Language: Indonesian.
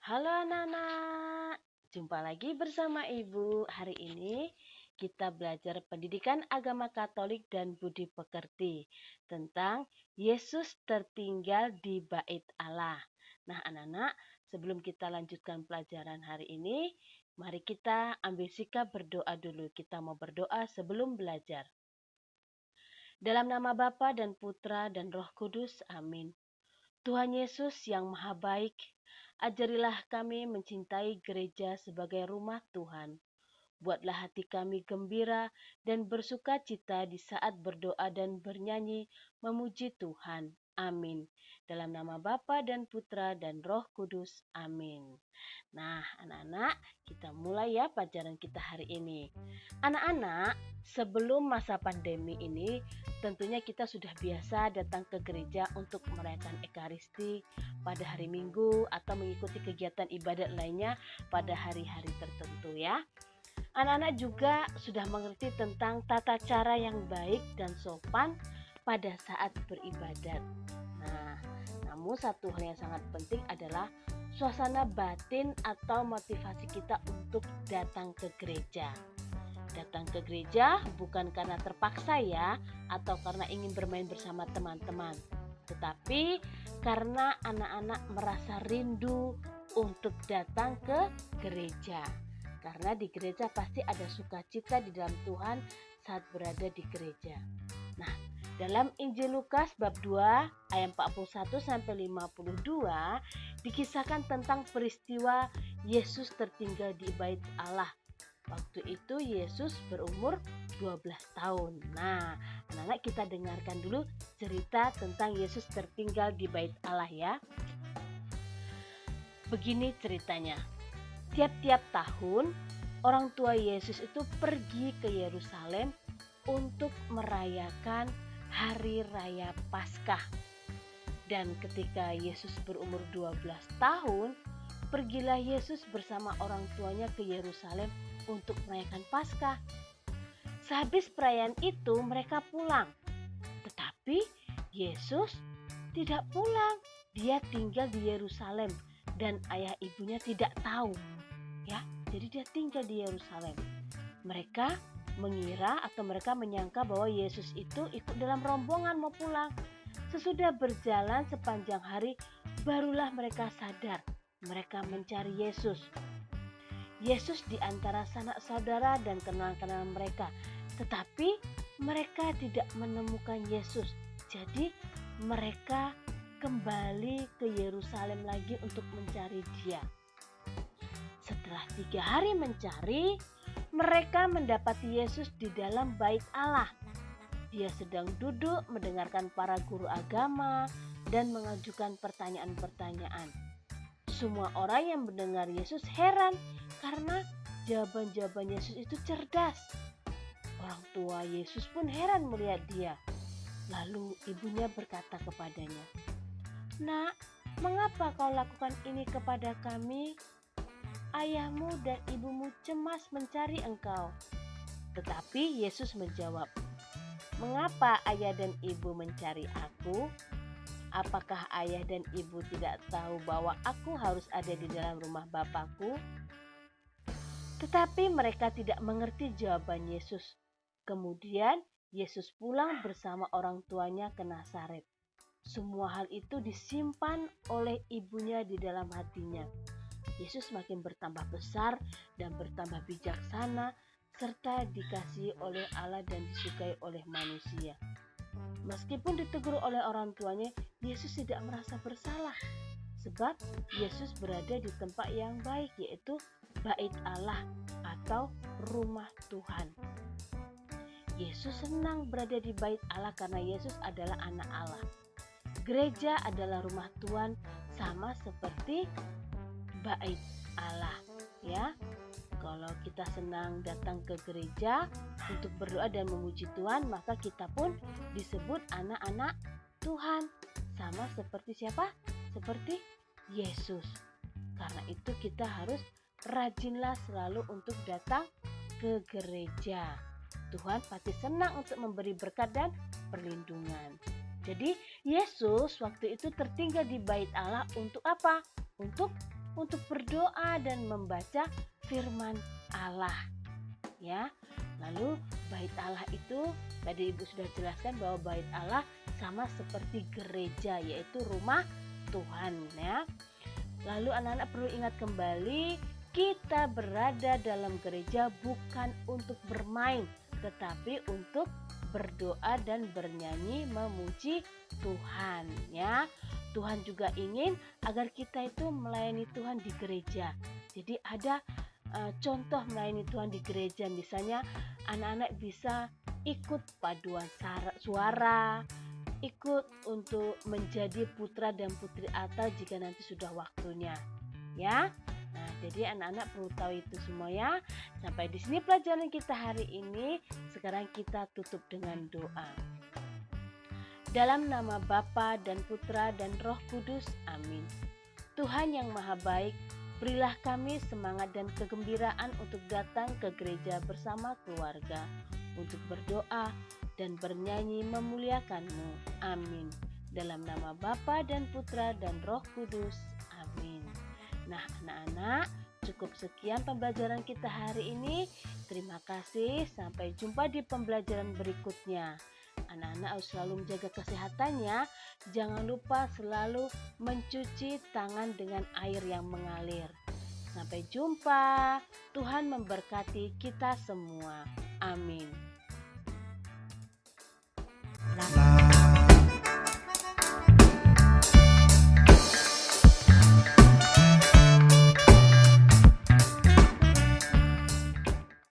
Halo anak-anak, jumpa lagi bersama Ibu. Hari ini kita belajar pendidikan agama Katolik dan budi pekerti tentang Yesus tertinggal di Bait Allah. Nah anak-anak, sebelum kita lanjutkan pelajaran hari ini, mari kita ambil sikap berdoa dulu. Kita mau berdoa sebelum belajar. Dalam nama Bapa dan Putra dan Roh Kudus, amin. Tuhan Yesus yang Maha Baik, ajarilah kami mencintai gereja sebagai rumah Tuhan. Buatlah hati kami gembira dan bersuka cita di saat berdoa dan bernyanyi memuji Tuhan. Amin. Dalam nama Bapa dan Putra dan Roh Kudus. Amin. Nah, anak-anak, kita mulai ya pelajaran kita hari ini. Anak-anak, sebelum masa pandemi ini, tentunya kita sudah biasa datang ke gereja untuk merayakan Ekaristi pada hari Minggu atau mengikuti kegiatan ibadat lainnya pada hari-hari tertentu ya. Anak-anak juga sudah mengerti tentang tata cara yang baik dan sopan pada saat beribadat. Nah, namun satu hal yang sangat penting adalah suasana batin atau motivasi kita untuk datang ke gereja. Datang ke gereja bukan karena terpaksa ya, atau karena ingin bermain bersama teman-teman, tetapi karena anak-anak merasa rindu untuk datang ke gereja. Karena di gereja pasti ada sukacita di dalam Tuhan saat berada di gereja. Nah, dalam Injil Lukas bab 2 ayat 41 sampai 52 dikisahkan tentang peristiwa Yesus tertinggal di Bait Allah. Waktu itu Yesus berumur 12 tahun. Nah, anak-anak kita dengarkan dulu cerita tentang Yesus tertinggal di Bait Allah ya. Begini ceritanya. Tiap-tiap tahun, orang tua Yesus itu pergi ke Yerusalem untuk merayakan Hari Raya Paskah. Dan ketika Yesus berumur 12 tahun, pergilah Yesus bersama orang tuanya ke Yerusalem untuk merayakan Paskah. Sehabis perayaan itu mereka pulang. Tetapi Yesus tidak pulang. Dia tinggal di Yerusalem dan ayah ibunya tidak tahu. Ya, jadi dia tinggal di Yerusalem. Mereka mengira atau mereka menyangka bahwa Yesus itu ikut dalam rombongan mau pulang. Sesudah berjalan sepanjang hari, barulah mereka sadar. Mereka mencari Yesus. Yesus di antara sanak saudara dan kenalan-kenalan mereka. Tetapi mereka tidak menemukan Yesus. Jadi mereka kembali ke Yerusalem lagi untuk mencari dia. Setelah 3 hari mencari, mereka mendapati Yesus di dalam Bait Allah. Dia sedang duduk mendengarkan para guru agama dan mengajukan pertanyaan-pertanyaan. Semua orang yang mendengar Yesus heran karena jawaban-jawaban Yesus itu cerdas. Orang tua Yesus pun heran melihat dia. Lalu ibunya berkata kepadanya, "Nak, mengapa kau lakukan ini kepada kami? Ayahmu dan ibumu cemas mencari engkau." Tetapi Yesus menjawab, "Mengapa ayah dan ibu mencari aku? Apakah ayah dan ibu tidak tahu bahwa aku harus ada di dalam rumah Bapakku?" Tetapi mereka tidak mengerti jawaban Yesus. Kemudian Yesus pulang bersama orang tuanya ke Nazaret. Semua hal itu disimpan oleh ibunya di dalam hatinya. Yesus makin bertambah besar dan bertambah bijaksana serta dikasihi oleh Allah dan disukai oleh manusia. Meskipun ditegur oleh orang tuanya, Yesus tidak merasa bersalah sebab Yesus berada di tempat yang baik, yaitu Bait Allah atau rumah Tuhan. Yesus senang berada di Bait Allah karena Yesus adalah anak Allah. Gereja adalah rumah Tuhan sama seperti Bait Allah ya. Kalau kita senang datang ke gereja untuk berdoa dan memuji Tuhan, maka kita pun disebut anak-anak Tuhan. Sama seperti siapa? Seperti Yesus. Karena itu kita harus rajinlah selalu untuk datang ke gereja. Tuhan pasti senang untuk memberi berkat dan perlindungan. Jadi Yesus waktu itu tertinggal di Bait Allah untuk apa? Untuk untuk berdoa dan membaca firman Allah. Ya, lalu bait Allah itu tadi Ibu sudah jelaskan bahwa bait Allah sama seperti gereja, yaitu rumah Tuhan ya. Lalu anak-anak perlu ingat kembali, kita berada dalam gereja bukan untuk bermain, tetapi untuk berdoa dan bernyanyi memuji Tuhan ya. Tuhan juga ingin agar kita itu melayani Tuhan di gereja. Jadi ada contoh melayani Tuhan di gereja, misalnya anak-anak bisa ikut paduan suara, ikut untuk menjadi putra dan putri altar jika nanti sudah waktunya ya. Nah, jadi anak-anak perlu tahu itu semua ya. Sampai di sini pelajaran kita hari ini. Sekarang kita tutup dengan doa. Dalam nama Bapa dan Putra dan Roh Kudus, amin. Tuhan yang Maha Baik, berilah kami semangat dan kegembiraan untuk datang ke gereja bersama keluarga, untuk berdoa dan bernyanyi memuliakan-Mu. Amin. Dalam nama Bapa dan Putra dan Roh Kudus. Amin. Nah, anak-anak, cukup sekian pembelajaran kita hari ini. Terima kasih. Sampai jumpa di pembelajaran berikutnya. Anak-anak harus selalu menjaga kesehatannya. Jangan lupa selalu mencuci tangan dengan air yang mengalir. Sampai jumpa. Tuhan memberkati kita semua. Amin.